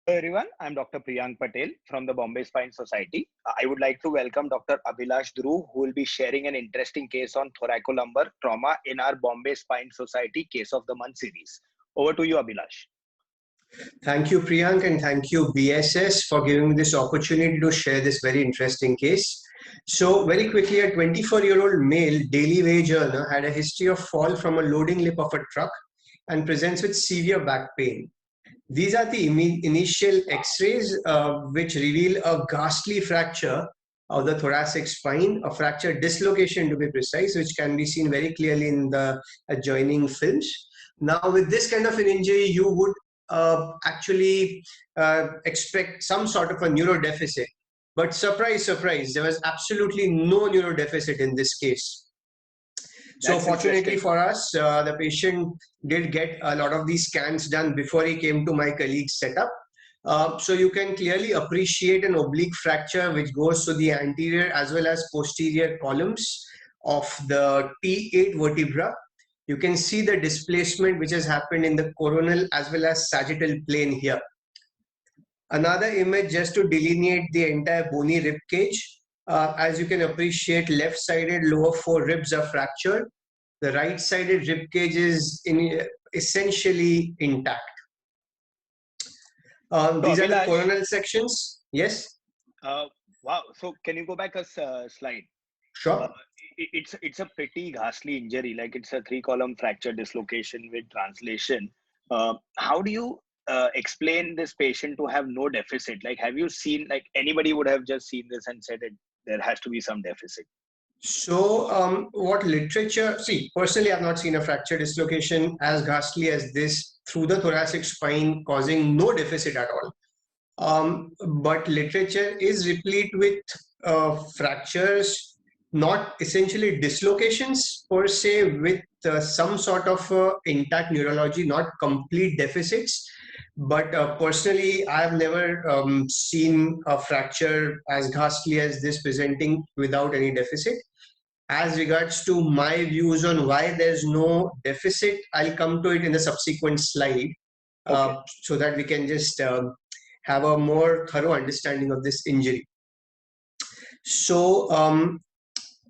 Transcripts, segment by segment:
Hello everyone, I'm Dr. Priyank Patel from the Bombay Spine Society. I would like to welcome Dr. Abhilash Dhruv, who will be sharing an interesting case on thoracolumbar trauma in our Bombay Spine Society Case of the Month series. Over to you, Abhilash. Thank you, Priyank, and thank you, BSS, for giving me this opportunity to share this very interesting case. So, very quickly, a 24-year-old male daily wage earner had a history of fall from a loading lip of a truck and presents with severe back pain. These are the initial X-rays which reveal a ghastly fracture of the thoracic spine, a fracture dislocation to be precise, which can be seen very clearly in the adjoining films. Now, with this kind of an injury, you would actually expect some sort of a neurodeficit. But surprise, surprise, there was absolutely no neurodeficit in this case. So fortunately for us, the patient did get a lot of these scans done before he came to my colleague's setup. So you can clearly appreciate an oblique fracture which goes to the anterior as well as posterior columns of the T8 vertebra. You can see the displacement which has happened in the coronal as well as sagittal plane here. Another image just to delineate the entire bony rib cage. As you can appreciate, left-sided lower four ribs are fractured. The right-sided rib cage is essentially intact. These are the coronal sections. Yes? Wow. So can you go back a slide? Sure. It's a pretty ghastly injury. Like it's a 3-column fracture dislocation with translation. How do you explain this patient to have no deficit? Like, have you seen, like anybody would have just seen this and said it, there has to be some deficit? So what literature, see, personally, I've not seen a fracture dislocation as ghastly as this through the thoracic spine causing no deficit at all. But literature is replete with fractures, not essentially dislocations per se, with some sort of intact neurology, not complete deficits. But personally, I've never seen a fracture as ghastly as this presenting without any deficit. As regards to my views on why there's no deficit, I'll come to it in the subsequent slide, so that we can just have a more thorough understanding of this injury. So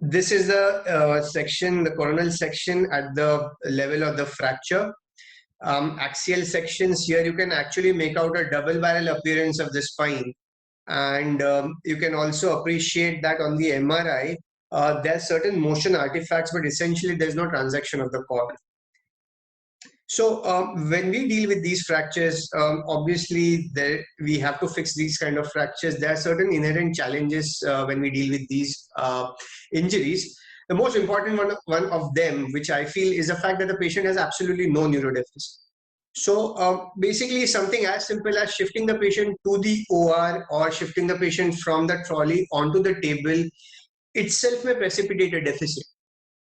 this is the section, the coronal section at the level of the fracture. Axial sections here, you can actually make out a double barrel appearance of the spine. And you can also appreciate that on the MRI, there are certain motion artifacts, but essentially there's no transaction of the cord. So when we deal with these fractures, obviously we have to fix these kind of fractures. There are certain inherent challenges when we deal with these injuries. The most important one of them, which I feel, is the fact that the patient has absolutely no neurodeficit. So basically something as simple as shifting the patient to the OR or shifting the patient from the trolley onto the table itself may precipitate a deficit.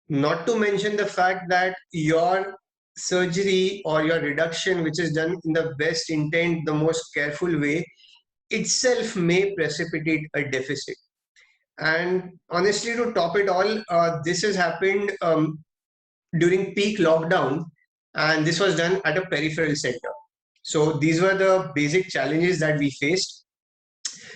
Not to mention the fact that your surgery or your reduction, which is done in the best intent, the most careful way, itself may precipitate a deficit. And honestly, to top it all, this has happened during peak lockdown, and this was done at a peripheral center. So these were the basic challenges that we faced.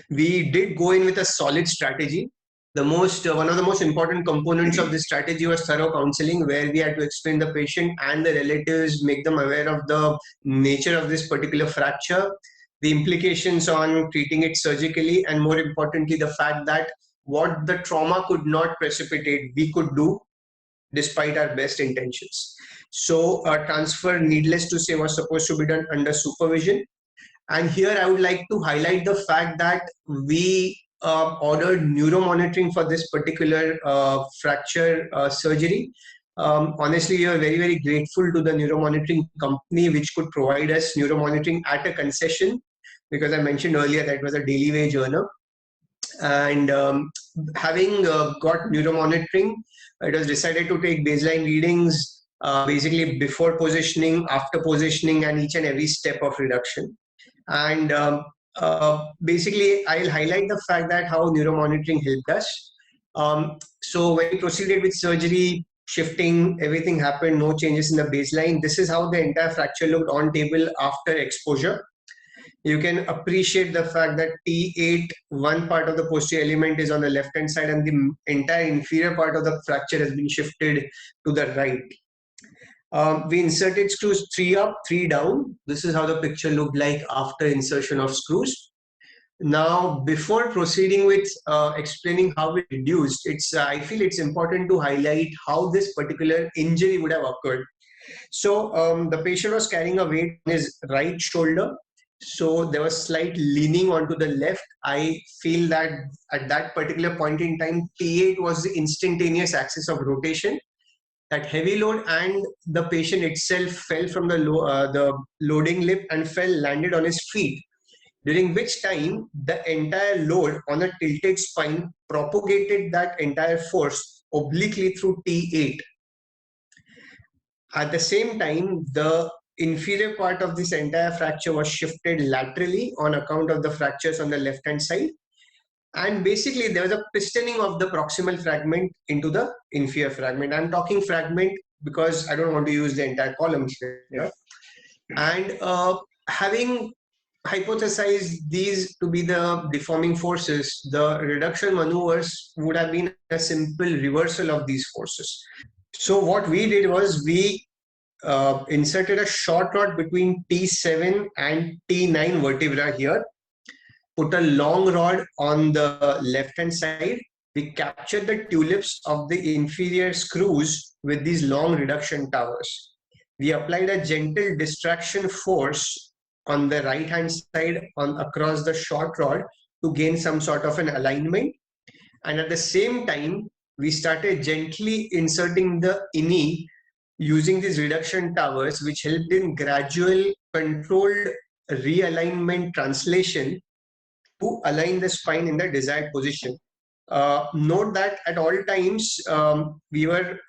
We did go in with a solid strategy. One of the most important components of this strategy was thorough counseling, where we had to explain the patient and the relatives, make them aware of the nature of this particular fracture, the implications on treating it surgically, and more importantly, the fact that what the trauma could not precipitate, we could do despite our best intentions. So transfer, needless to say, was supposed to be done under supervision. And here I would like to highlight the fact that we ordered neuromonitoring for this particular fracture surgery. Honestly, we are very, very grateful to the neuromonitoring company which could provide us neuromonitoring at a concession, because I mentioned earlier that it was a daily wage earner. And having got neuromonitoring, it was decided to take baseline readings basically before positioning, after positioning, and each and every step of reduction. And basically, I'll highlight the fact that how neuromonitoring helped us. So when we proceeded with surgery, shifting, everything happened, no changes in the baseline. This is how the entire fracture looked on table after exposure. You can appreciate the fact that T8, one part of the posterior element is on the left hand side and the entire inferior part of the fracture has been shifted to the right. We inserted screws 3 up, 3 down. This is how the picture looked like after insertion of screws. Now, before proceeding with explaining how it reduced, I feel it's important to highlight how this particular injury would have occurred. So the patient was carrying a weight on his right shoulder. So there was slight leaning onto the left. I feel that at that particular point in time, T8 was the instantaneous axis of rotation. That heavy load and the patient itself fell from the loading lip and landed on his feet, during which time the entire load on a tilted spine propagated that entire force obliquely through T8. At the same time, the inferior part of this entire fracture was shifted laterally on account of the fractures on the left hand side. And basically, there was a pistoning of the proximal fragment into the inferior fragment. I'm talking fragment because I don't want to use the entire column here. Yeah. And having hypothesized these to be the deforming forces, the reduction maneuvers would have been a simple reversal of these forces. So what we did was we inserted a short rod between T7 and T9 vertebra here, put a long rod on the left hand side. We captured the tulips of the inferior screws with these long reduction towers. We applied a gentle distraction force on the right hand side across the short rod to gain some sort of an alignment. And at the same time, we started gently inserting the INI using these reduction towers, which helped in gradual controlled realignment translation to align the spine in the desired position. Note that at all times, we were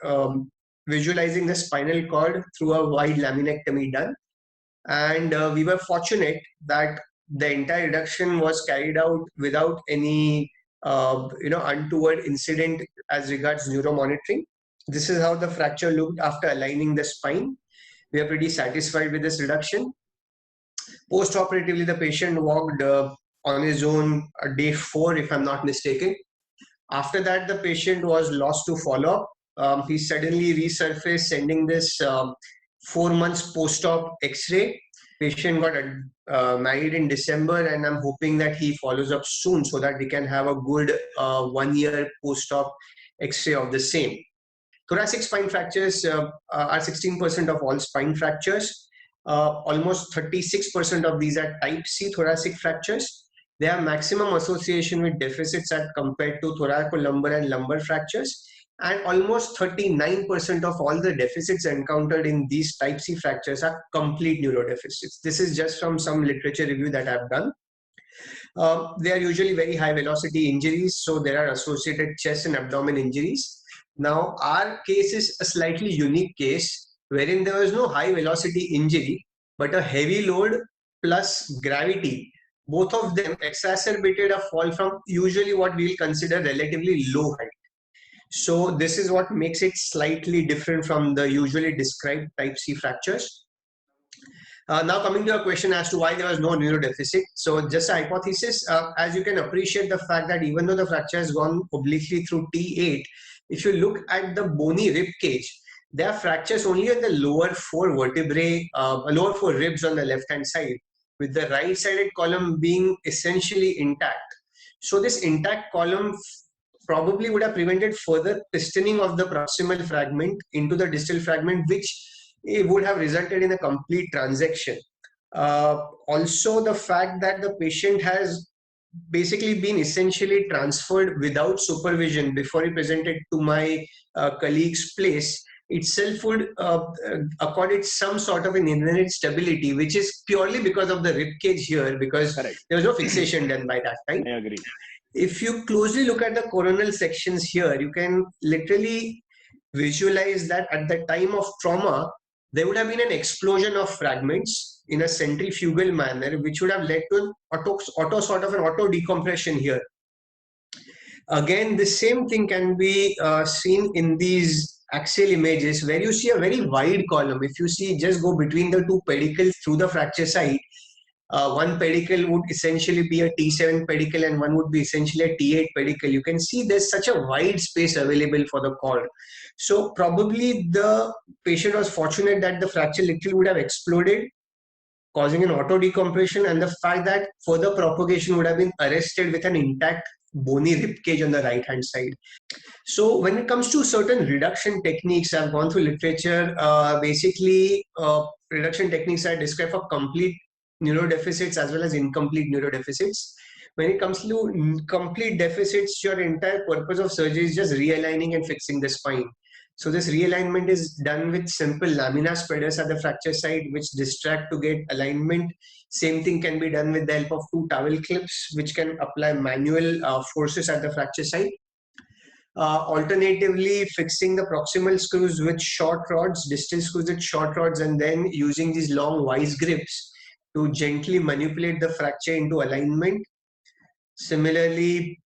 visualizing the spinal cord through a wide laminectomy done. And we were fortunate that the entire reduction was carried out without any untoward incident as regards neuromonitoring. This is how the fracture looked after aligning the spine. We are pretty satisfied with this reduction. Post-operatively, the patient walked on his own day 4, if I'm not mistaken. After that, the patient was lost to follow-up. He suddenly resurfaced, sending this 4 months post-op X-ray. Patient got married in December, and I'm hoping that he follows up soon so that we can have a good 1-year post-op X-ray of the same. Thoracic spine fractures are 16% of all spine fractures. Almost 36% of these are type C thoracic fractures. They have maximum association with deficits as compared to thoracolumbar and lumbar fractures. And almost 39% of all the deficits encountered in these type C fractures are complete neurodeficits. This is just from some literature review that I've done. They are usually very high velocity injuries, so there are associated chest and abdomen injuries. Now, our case is a slightly unique case wherein there was no high velocity injury, but a heavy load plus gravity. Both of them exacerbated a fall from usually what we'll consider relatively low height. So this is what makes it slightly different from the usually described type C fractures. Now coming to a question as to why there was no neurodeficit. So just a hypothesis, as you can appreciate the fact that even though the fracture has gone obliquely through T8, if you look at the bony rib cage, there are fractures only at the lower 4 vertebrae, lower 4 ribs on the left hand side, with the right sided column being essentially intact. So this intact column probably would have prevented further pistoning of the proximal fragment into the distal fragment, which would have resulted in a complete transection. Also, the fact that the patient has basically been essentially transferred without supervision before he presented to my colleague's place itself would accord it some sort of an inherent stability, which is purely because of the rib cage here, because there was no fixation done by that time. I agree. If you closely look at the coronal sections here, you can literally visualize that at the time of trauma, there would have been an explosion of fragments in a centrifugal manner, which would have led to an auto decompression here. Again, the same thing can be seen in these axial images where you see a very wide column. If you see, just go between the two pedicles through the fracture site, One pedicle would essentially be a T7 pedicle and one would be essentially a T8 pedicle. You can see there's such a wide space available for the cord. So probably the patient was fortunate that the fracture literally would have exploded, causing an auto decompression, and the fact that further propagation would have been arrested with an intact bony rib cage on the right hand side. So when it comes to certain reduction techniques, I've gone through literature. Reduction techniques are described for complete neurodeficits as well as incomplete neurodeficits. When it comes to complete deficits, your entire purpose of surgery is just realigning and fixing the spine. So this realignment is done with simple lamina spreaders at the fracture site, which distract to get alignment. Same thing can be done with the help of 2 towel clips, which can apply manual forces at the fracture site. Alternatively, fixing the proximal screws with short rods, distal screws with short rods, and then using these long vice grips to gently manipulate the fracture into alignment. Similarly,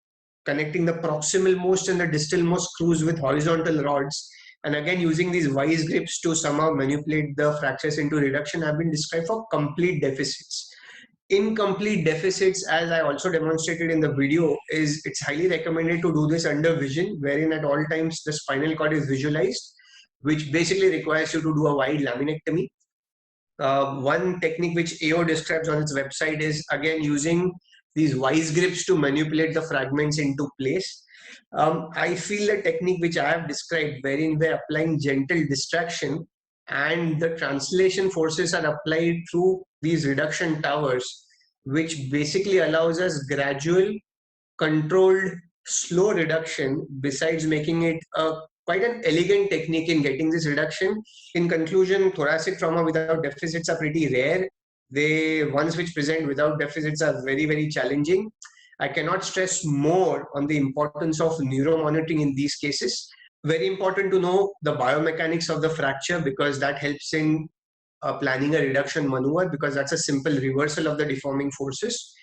connecting the proximal most and the distal most screws with horizontal rods, and again using these vice grips to somehow manipulate the fractures into reduction, have been described for complete deficits. Incomplete deficits, as I also demonstrated in the video, is it's highly recommended to do this under vision, wherein at all times the spinal cord is visualized, which basically requires you to do a wide laminectomy. One technique which AO describes on its website is again using these vice grips to manipulate the fragments into place. I feel the technique which I have described, wherein we're applying gentle distraction and the translation forces are applied through these reduction towers, which basically allows us gradual, controlled, slow reduction, besides making it quite an elegant technique in getting this reduction. In conclusion, thoracic trauma without deficits are pretty rare. The ones which present without deficits are very, very challenging. I cannot stress more on the importance of neuromonitoring in these cases. Very important to know the biomechanics of the fracture, because that helps in planning a reduction maneuver, because that's a simple reversal of the deforming forces.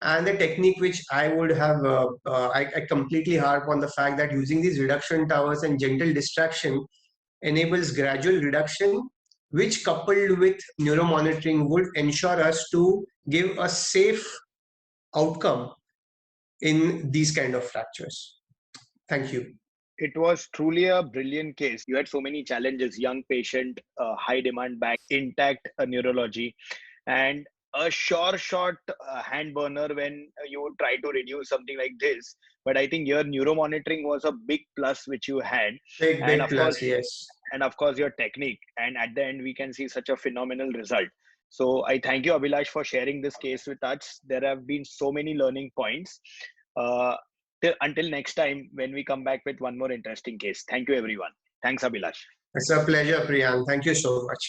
And the technique which I would have, I completely harp on the fact that using these reduction towers and gentle distraction enables gradual reduction, which coupled with neuromonitoring would ensure us to give a safe outcome in these kind of fractures. Thank you. It was truly a brilliant case. You had so many challenges: young patient, high demand back, intact neurology, and a sure shot hand burner when you try to reduce something like this. But I think your neuromonitoring was a big plus which you had, and Big of plus, course, yes. and of course your technique. And at the end, we can see such a phenomenal result. So I thank you, Abhilash, for sharing this case with us. There have been so many learning points. Uh, until next time, when we come back with one more interesting case. Thank you, everyone. Thanks, Abhilash. It's a pleasure, Priyan. Thank you so much.